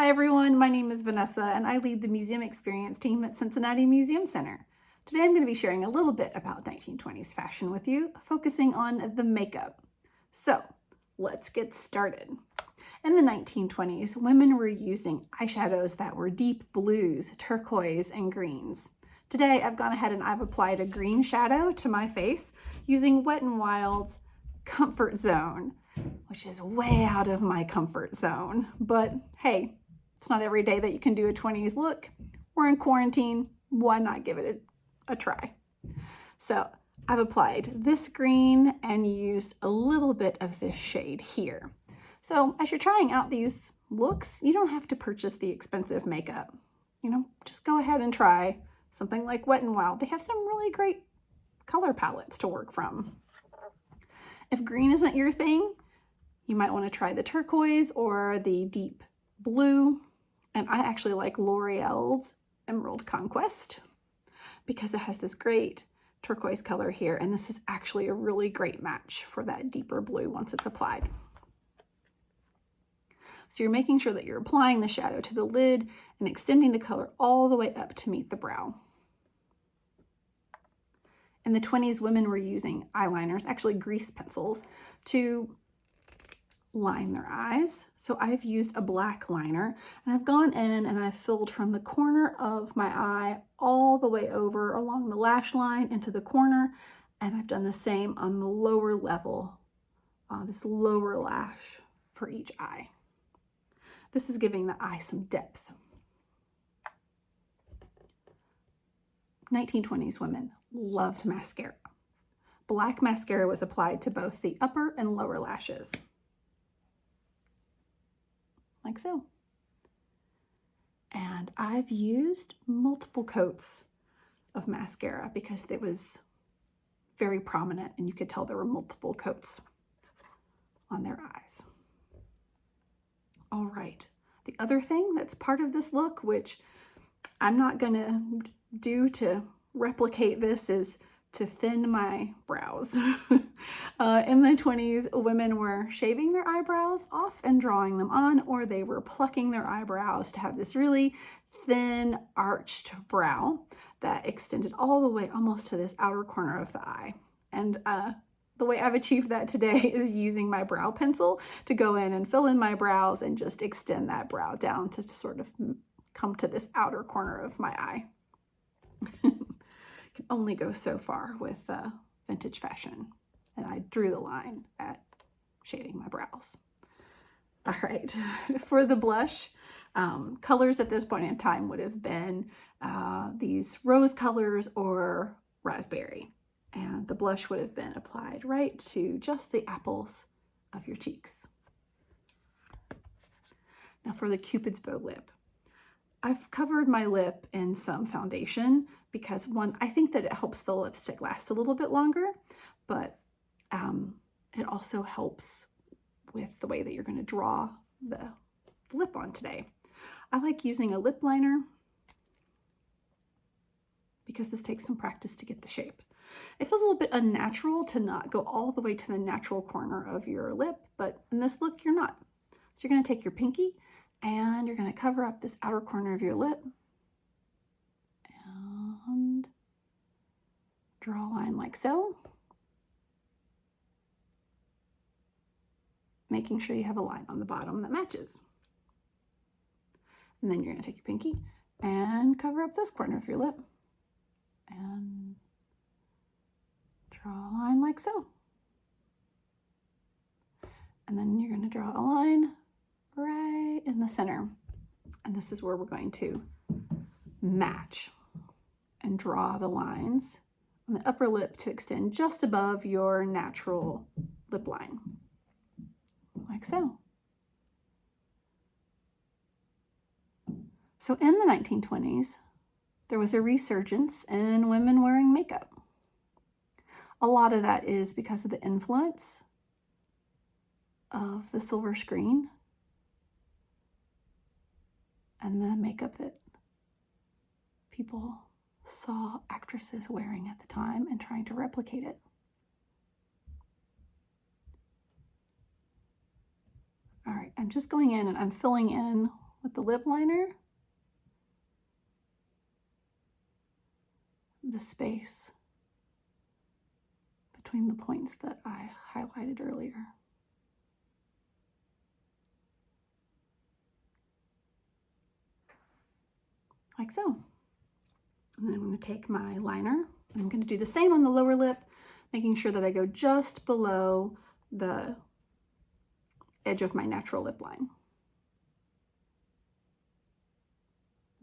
Hi everyone, my name is Vanessa and I lead the museum experience team at Cincinnati Museum Center. Today I'm going to be sharing a little bit about 1920s fashion with you, focusing on the makeup. So let's get started. In the 1920s, women were using eyeshadows that were deep blues, turquoise, and greens. Today I've gone ahead and I've applied a green shadow to my face using Wet n Wild's Comfort Zone, which is way out of my comfort zone. But hey, it's not every day that you can do a 20s look. We're in quarantine. Why not give it a try? So I've applied this green and used a little bit of this shade here. So as you're trying out these looks, you don't have to purchase the expensive makeup. Just go ahead and try something like Wet n Wild. They have some really great color palettes to work from. If green isn't your thing, you might want to try the turquoise or the deep blue. And I actually like L'Oreal's Emerald Conquest because it has this great turquoise color here. And this is actually a really great match for that deeper blue once it's applied. So you're making sure that you're applying the shadow to the lid and extending the color all the way up to meet the brow. In the 20s, women were using eyeliners, actually grease pencils, to line their eyes. So I've used a black liner and I've gone in and I've filled from the corner of my eye all the way over along the lash line into the corner. And I've done the same on the lower level, this lower lash for each eye. This is giving the eye some depth. 1920s women loved mascara. Black mascara was applied to both the upper and lower lashes. Like so. And I've used multiple coats of mascara because it was very prominent and you could tell there were multiple coats on their eyes. All right, the other thing that's part of this look, which I'm not gonna do to replicate this, is to thin my brows. In the 20s, women were shaving their eyebrows off and drawing them on, or they were plucking their eyebrows to have this really thin arched brow that extended all the way almost to this outer corner of the eye. And the way I've achieved that today is using my brow pencil to go in and fill in my brows and just extend that brow down to sort of come to this outer corner of my eye. Can only go so far with vintage fashion, and I drew the line at shading my brows. All right, for the blush, colors at this point in time would have been these rose colors or raspberry, and the blush would have been applied right to just the apples of your cheeks. Now for the cupid's bow lip. I've covered my lip in some foundation because one, I think that it helps the lipstick last a little bit longer, but it also helps with the way that you're going to draw the lip on today. I like using a lip liner because this takes some practice to get the shape. It feels a little bit unnatural to not go all the way to the natural corner of your lip, but in this look, you're not. So you're going to take your pinky and you're going to cover up this outer corner of your lip and draw a line like so, making sure you have a line on the bottom that matches. And then you're going to take your pinky and cover up this corner of your lip and draw a line like so. And then you're going to draw a line right in the center. And this is where we're going to match and draw the lines on the upper lip to extend just above your natural lip line, like so. So in the 1920s, there was a resurgence in women wearing makeup. A lot of that is because of the influence of the silver screen and the makeup that people saw actresses wearing at the time and trying to replicate it. All right, I'm just going in and I'm filling in with the lip liner the space between the points that I highlighted earlier. Like so. And then I'm going to take my liner, and I'm going to do the same on the lower lip, making sure that I go just below the edge of my natural lip line.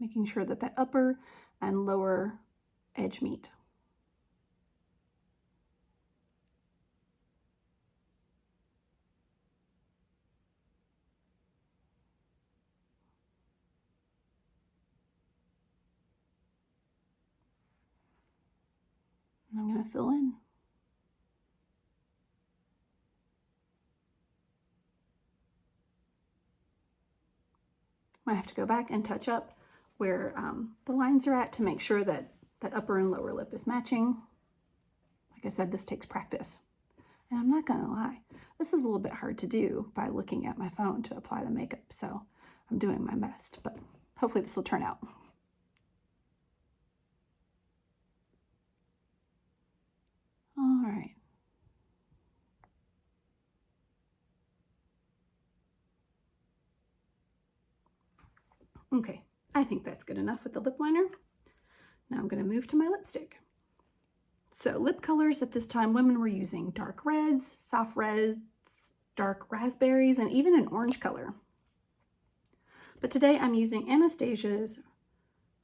Making sure that the upper and lower edge meet. And I'm going to fill in. I have to go back and touch up where the lines are at to make sure that that upper and lower lip is matching. Like I said, this takes practice. And I'm not gonna lie, this is a little bit hard to do by looking at my phone to apply the makeup, so I'm doing my best, but hopefully this will turn out. All right. Okay, I think that's good enough with the lip liner. Now I'm going to move to my lipstick. So lip colors at this time, women were using dark reds, soft reds, dark raspberries, and even an orange color. But today I'm using Anastasia's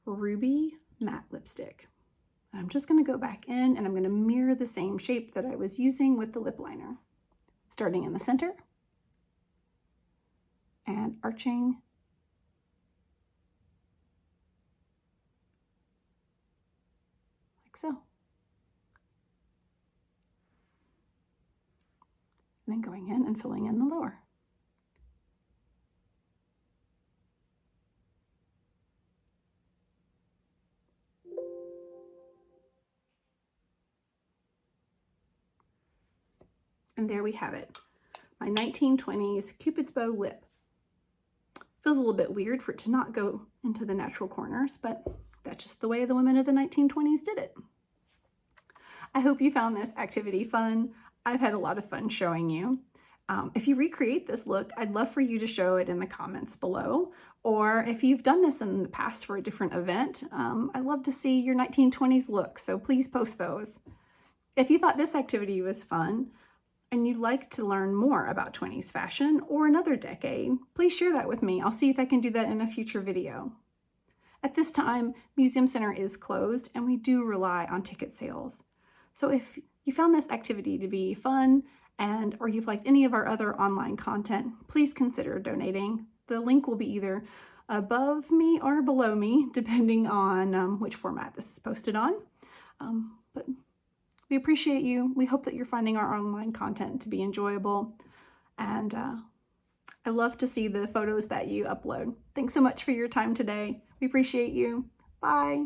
Ruby Matte Lipstick. I'm just going to go back in and I'm going to mirror the same shape that I was using with the lip liner. Starting in the center and arching like so. And then going in and filling in the lower. And there we have it, my 1920s Cupid's Bow lip. Feels a little bit weird for it to not go into the natural corners, but that's just the way the women of the 1920s did it. I hope you found this activity fun. I've had a lot of fun showing you. If you recreate this look, I'd love for you to show it in the comments below. Or if you've done this in the past for a different event, I'd love to see your 1920s look, so please post those. If you thought this activity was fun, and you'd like to learn more about 20s fashion or another decade, please share that with me. I'll see if I can do that in a future video. At this time, Museum Center is closed and we do rely on ticket sales. So if you found this activity to be fun or you've liked any of our other online content, please consider donating. The link will be either above me or below me, depending on which format this is posted on. But we appreciate you. We hope that you're finding our online content to be enjoyable. And I love to see the photos that you upload. Thanks so much for your time today. We appreciate you. Bye.